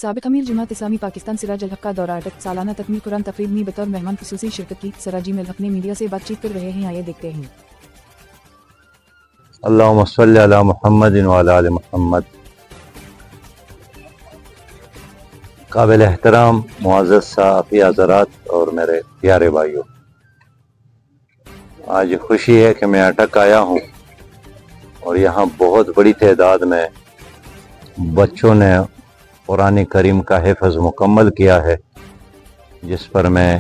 साबिक़ अमीर जमात इस्लामी पाकिस्तान सिराज अल हक का दौरा अटक। सालाना तकमील कुरान तकरीब में बतौर मेहमान खुसूसी शिरकत की। सराजी अल हक ने मीडिया से बातचीत कर रहे हैं, आइए देखते हैं। अल्लाहुम्मा सल्ली अला मुहम्मदिन व अला आलि मुहम्मद। काबिल एहतराम मुअज़्ज़ज़ सहाफ़ी हज़रात और मेरे प्यारे भाइयों, आज खुशी है कि मैं अटक आया हूँ और यहाँ बहुत बड़ी तादाद में बच्चों ने कुरान करीम का हिफ़्ज़ मुकम्मल किया है, जिस पर मैं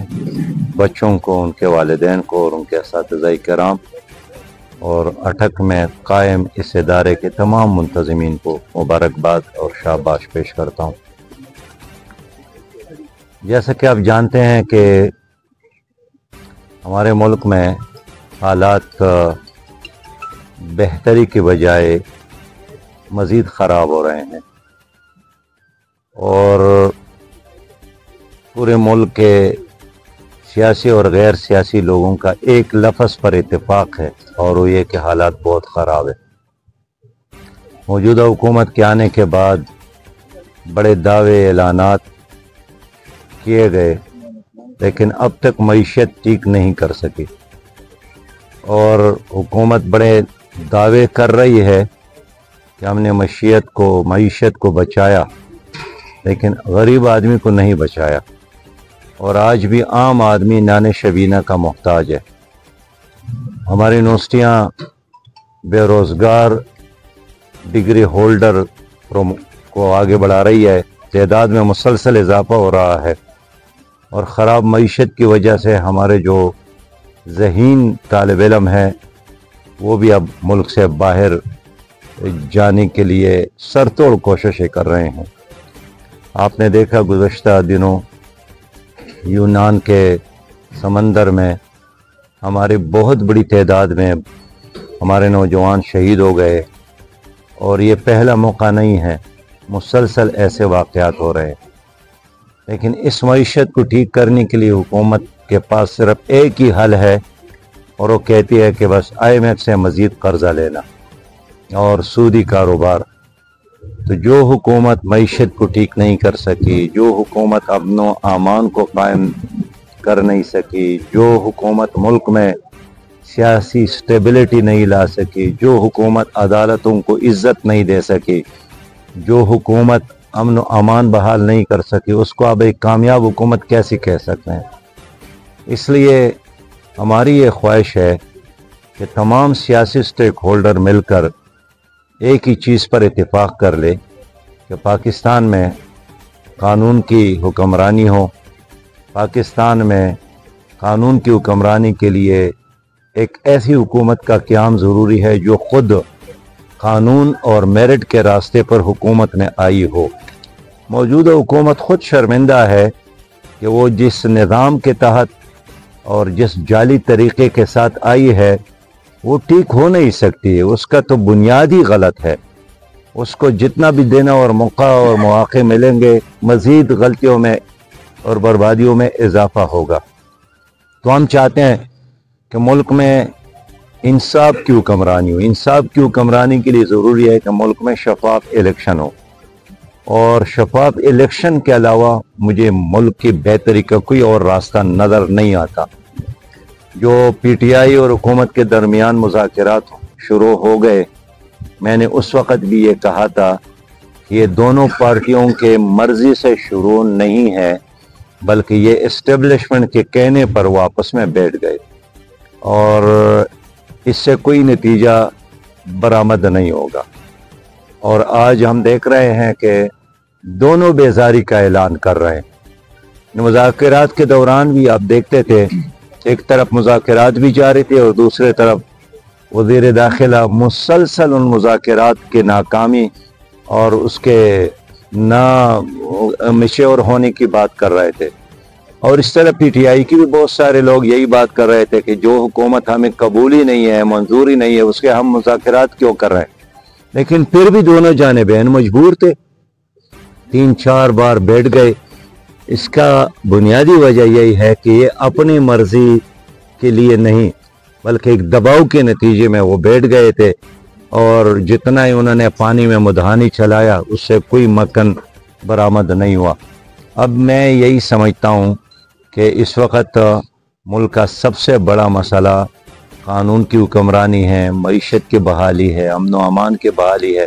बच्चों को, उनके वालिदैन को और उनके असातिज़ा किराम और अटक में कायम इस इदारे के तमाम मुंतज़मीन को मुबारकबाद और शाबाश पेश करता हूँ। जैसा कि आप जानते हैं कि हमारे मुल्क में हालात बेहतरी के बजाय मज़ीद ख़राब हो रहे हैं और पूरे मुल्क के सियासी और गैर सियासी लोगों का एक लफ्ज़ पर इत्तेफाक है और वो ये कि हालात बहुत ख़राब है। मौजूदा हुकूमत के आने के बाद बड़े दावे ऐलानात किए गए, लेकिन अब तक मईशत ठीक नहीं कर सकी और हुकूमत बड़े दावे कर रही है कि हमने मईशत को बचाया, लेकिन गरीब आदमी को नहीं बचाया और आज भी आम आदमी नाने शबीना का मोहताज है। हमारी यूनिवर्सिटियाँ बेरोज़गार डिग्री होल्डर को आगे बढ़ा रही है, तादाद में मुसलसल इजाफा हो रहा है और ख़राब मईशत की वजह से हमारे जो ज़हीन तालिब इल्म हैं वो भी अब मुल्क से बाहर जाने के लिए सरतोड़ कोशिशें कर रहे हैं। आपने देखा गुज़श्ता दिनों यूनान के समंदर में हमारी बहुत बड़ी तादाद में हमारे नौजवान शहीद हो गए और ये पहला मौका नहीं है, मुसलसल ऐसे वाक़यात हो रहे हैं। लेकिन इस मईशत को ठीक करने के लिए हुकूमत के पास सिर्फ एक ही हल है और वो कहती है कि बस IMF से मज़ीद कर्जा लेना और सूदी कारोबार। तो जो हुकूमत मईशत को ठीक नहीं कर सकी, जो हुकूमत अमन व अमान को कायम कर नहीं सकी, जो हुकूमत मुल्क में सियासी स्टेबिलिटी नहीं ला सकी, जो हुकूमत अदालतों को इज़्ज़त नहीं दे सकी, जो हुकूमत अमन व अमान बहाल नहीं कर सकी, उसको अब एक कामयाब हुकूमत कैसे कह सकते हैं। इसलिए हमारी ये ख्वाहिश है कि तमाम सियासी स्टेक होल्डर मिलकर एक ही चीज़ पर इत्तेफाक कर ले कि पाकिस्तान में कानून की हुक्मरानी हो। पाकिस्तान में कानून की हुक्मरानी के लिए एक ऐसी हुकूमत का क़याम ज़रूरी है जो ख़ुद कानून और मेरिट के रास्ते पर हुकूमत में आई हो। मौजूदा हुकूमत ख़ुद शर्मिंदा है कि वो जिस निज़ाम के तहत और जिस जाली तरीक़े के साथ आई है वो ठीक हो नहीं सकती है। उसका तो बुनियाद ही गलत है। उसको जितना भी देना और मौका और मौक़े मिलेंगे, मज़ीद गलतियों में और बर्बादियों में इजाफ़ा होगा। तो हम चाहते हैं कि मुल्क में इंसाफ की हुक्मरानी हो। इंसाफ की हुक्मरानी के लिए ज़रूरी है कि मुल्क में शफाफ इलेक्शन हो और शफाफ इलेक्शन के अलावा मुझे मुल्क की बेहतरी का कोई और रास्ता नज़र नहीं आता। जो PTI और हुकूमत के दरमियान मुज़ाकरात शुरू हो गए, मैंने उस वक़्त भी ये कहा था कि ये दोनों पार्टियों के मर्ज़ी से शुरू नहीं है, बल्कि ये इस्टेब्लिशमेंट के कहने पर वो आपस में बैठ गए और इससे कोई नतीजा बरामद नहीं होगा। और आज हम देख रहे हैं कि दोनों बेजारी का ऐलान कर रहे हैं। मुज़ाकरात के दौरान भी आप देखते थे, एक तरफ मुज़ाकरात भी जारी थे और दूसरे तरफ वज़ीर दाखिला मुसलसल उन मुज़ाकरात के नाकामी और उसके ना मिश्योर होने की बात कर रहे थे। और इस तरह PTI की भी बहुत सारे लोग यही बात कर रहे थे कि जो हुकूमत हमें कबूल ही नहीं है, मंजूरी नहीं है, उसके हम मुज़ाकरात क्यों कर रहे हैं। लेकिन फिर भी दोनों जानिबैन मजबूर थे, 3-4 बार बैठ गए। इसका बुनियादी वजह यही है कि ये अपनी मर्जी के लिए नहीं बल्कि एक दबाव के नतीजे में वो बैठ गए थे और जितना ही उन्होंने पानी में मुदहानी चलाया उससे कोई मक्खन बरामद नहीं हुआ। अब मैं यही समझता हूँ कि इस वक्त मुल्क का सबसे बड़ा मसला कानून की हुक्मरानी है, मईशत की बहाली है, अमन व अमान की बहाली है,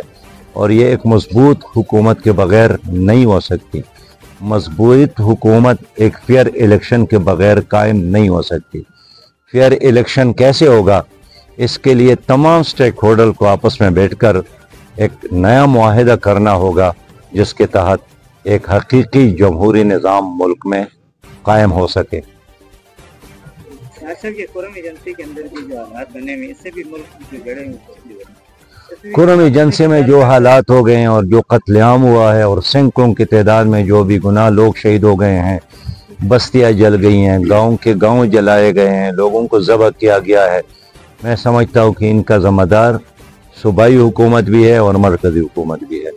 और ये एक मजबूत हुकूमत के बगैर नहीं हो सकती। मजबूत हुकूमत एक फेयर इलेक्शन के बगैर कायम नहीं हो सकती। फेयर इलेक्शन कैसे होगा, इसके लिए तमाम स्टेक होल्डर को आपस में बैठकर एक नया मुआहिदा करना होगा, जिसके तहत एक हकीकी जमहूरी निज़ाम मुल्क में कायम हो सके। खुर्रम एजेंसी के अंदर भी जो हालात बने हुए, इससे भी मुल्क जो जड़े हुए, खुर्रम एजेंसी में जो हालात हो गए हैं और जो कत्लेआम हुआ है और सैकड़ों की तादाद में जो भी गुनाह लोग शहीद हो गए हैं, बस्तियां जल गई हैं, गांव के गांव जलाए गए हैं, लोगों को ज़ब्ह किया गया है, मैं समझता हूँ कि इनका ज़िम्मेदार सूबाई हुकूमत भी है और मरकज़ी हुकूमत भी है,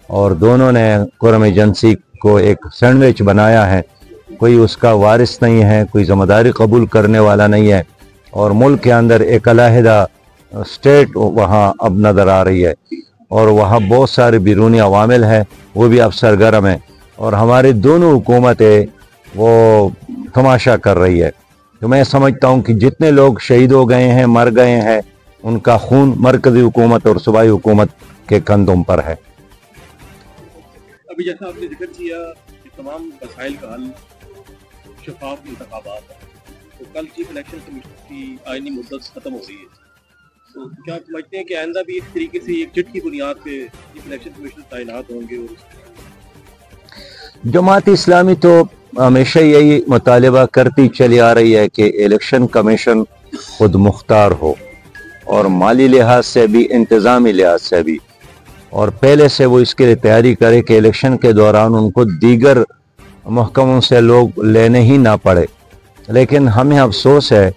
और दोनों ने खुर्रम एजेंसी को एक सैंडविच बनाया है। कोई उसका वारिस नहीं है, कोई ज़िम्मेदारी कबूल करने वाला नहीं है, और मुल्क के अंदर एक अलहदा स्टेट वहाँ अब नज़र आ रही है, और वहाँ बहुत सारे बैरूनी अवामिल हैं, वो भी अब सरगर्म है, और हमारी दोनों हुकूमतें वो तमाशा कर रही है। तो मैं समझता हूँ कि जितने लोग शहीद हो गए हैं, मर गए हैं, उनका खून मरकज़ी हुकूमत और सूबाई हुकूमत के कंधों पर है। अभी जैसा आपने जिक्र किया कि तमाम मसाइल का हल शफाफ इंतखाबात है, तो कल चीफ इलेक्शन कमीशन की आईनी मुद्दत खत्म हो रही है, तो क्या आप समझते हैं कि आइंदा भी इस तरीके से एक चिट की बुनियाद पे चीफ इलेक्शन कमीशन तैनात होंगे? और जमात इस्लामी तो हमेशा यही मुतालबा करती चली आ रही है कि इलेक्शन कमीशन खुद मुख्तार हो, और माली लिहाज से भी, इंतज़ामी लिहाज से भी, और पहले से वो इसके लिए तैयारी करे कि इलेक्शन के दौरान उनको दीगर महकमों से लोग लेने ही ना पड़े। लेकिन हमें अफसोस है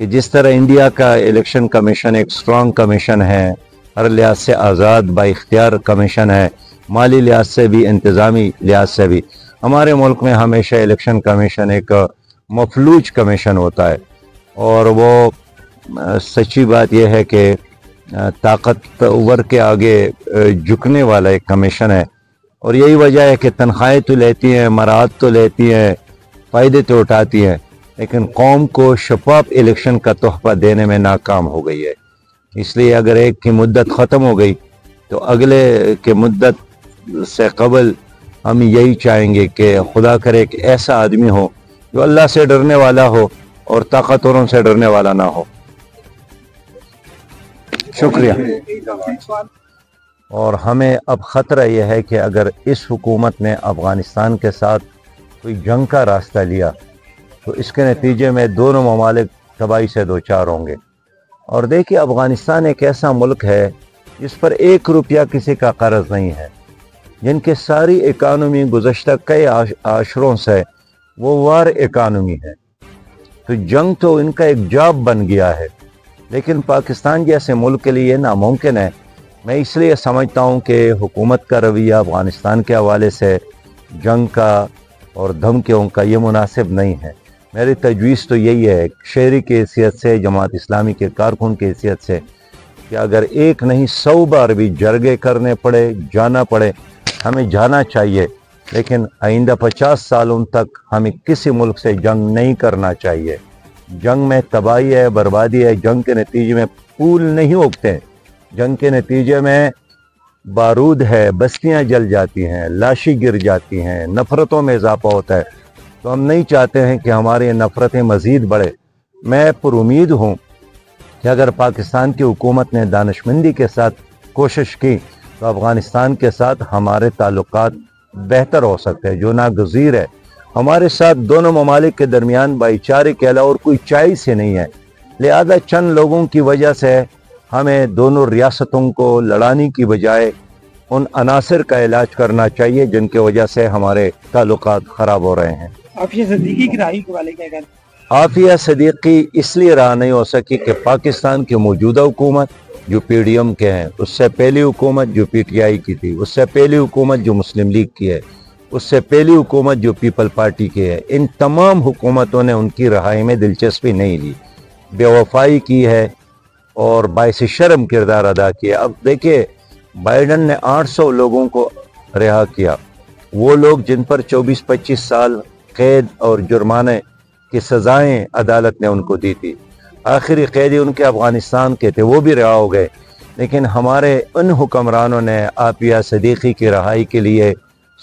कि जिस तरह इंडिया का इलेक्शन कमीशन एक स्ट्रॉन्ग कमीशन है, हर लिहाज से आज़ाद बाइख्तियार कमीशन है, माली लिहाज से भी, इंतज़ामी लिहाज से भी, हमारे मुल्क में हमेशा इलेक्शन कमीशन एक मफलूज कमीशन होता है, और वो सच्ची बात यह है कि ताकतवर के आगे झुकने वाला एक कमीशन है, और यही वजह है कि तनख्वाहें तो लेती हैं, मराहत तो लेती हैं, फ़ायदे तो उठाती हैं, लेकिन कौम को शफाफ इलेक्शन का तोहफा देने में नाकाम हो गई है। इसलिए अगर एक की मुद्दत ख़त्म हो गई तो अगले के मुद्दत से कबल हम यही चाहेंगे कि खुदा करे कि ऐसा आदमी हो जो अल्लाह से डरने वाला हो और ताकतवरों से डरने वाला ना हो। शुक्रिया। और हमें अब ख़तरा यह है कि अगर इस हुकूमत ने अफ़गानिस्तान के साथ कोई जंग का रास्ता लिया तो इसके नतीजे में दोनों ममालिक तबाही से दो चार होंगे। और देखिए, अफ़गानिस्तान एक ऐसा मुल्क है जिस पर 1 रुपया किसी का कर्ज नहीं है, जिनकी सारी इकानमी गुज़श्ता कई आशरों से वो वार इकानमी है, तो जंग तो इनका एक जॉब बन गया है। लेकिन पाकिस्तान जैसे मुल्क के लिए नामुमकिन है। मैं इसलिए समझता हूँ कि हुकूमत का रवैया अफ़गानिस्तान के हवाले से जंग का और धमकियों का ये मुनासिब नहीं है। मेरी तजवीज़ तो यही है, शहरी की हैसियत से, जमात इस्लामी के कारकुन की हैसियत से, कि अगर एक नहीं 100 बार भी जरगे करने पड़े, जाना पड़े, हमें जाना चाहिए, लेकिन आइंदा 50 सालों तक हमें किसी मुल्क से जंग नहीं करना चाहिए। जंग में तबाही है, बर्बादी है, जंग के नतीजे में पुल नहीं उगते, जंग के नतीजे में बारूद है, बस्तियां जल जाती हैं, लाशें गिर जाती हैं, नफ़रतों में इजाफा होता है। तो हम नहीं चाहते हैं कि हमारी नफ़रतें मज़ीद बढ़े। मैं पुरुमीद हूँ कि अगर पाकिस्तान की हुकूमत ने दानिशमंदी के साथ कोशिश की तो अफ़गानिस्तान के साथ हमारे ताल्लुकात बेहतर हो सकते हैं, जो नागज़ीर है। हमारे साथ दोनों ममालिक के दरमियान भाईचारे के अलावा और कोई चॉइस ही नहीं है। लिहाजा चंद लोगों की वजह से हमें दोनों रियासतों को लड़ाने की बजाय उन अनासर का इलाज करना चाहिए जिनकी वजह से हमारे ताल्लुकात ख़राब हो रहे हैं। आफिया सदीकी की राही के वाले क्या कहते हैं? आफिया सदीकी इसलिए रहा नहीं हो सकी कि पाकिस्तान की मौजूदा हुकूमत जो PDM के हैं, उससे पहली हुकूमत जो PTI की थी, उससे पहली हुकूमत जो मुस्लिम लीग की है, उससे पहली हुकूमत जो पीपल पार्टी की है, इन तमाम हुकूमतों ने उनकी रहाई में दिलचस्पी नहीं ली, बेवफाई की है और बाइस शर्म किरदार अदा किया। अब देखिए, बाइडन ने 800 लोगों को रिहा किया, وہ لوگ جن پر 24-25 سال قید اور جرمانے کی سزائیں عدالت نے ان کو دی تھی، آخری قیدی ان کے افغانستان کے تھے، وہ بھی رہا ہو گئے، لیکن ہمارے ان حکمرانوں نے عافیہ صدیقی کی رہائی کے لیے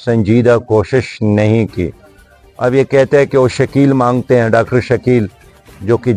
سنجیدہ کوشش نہیں کی۔ اب یہ کہتے ہیں کہ وہ شکیل مانگتے ہیں، ڈاکٹر شکیل، جو کہ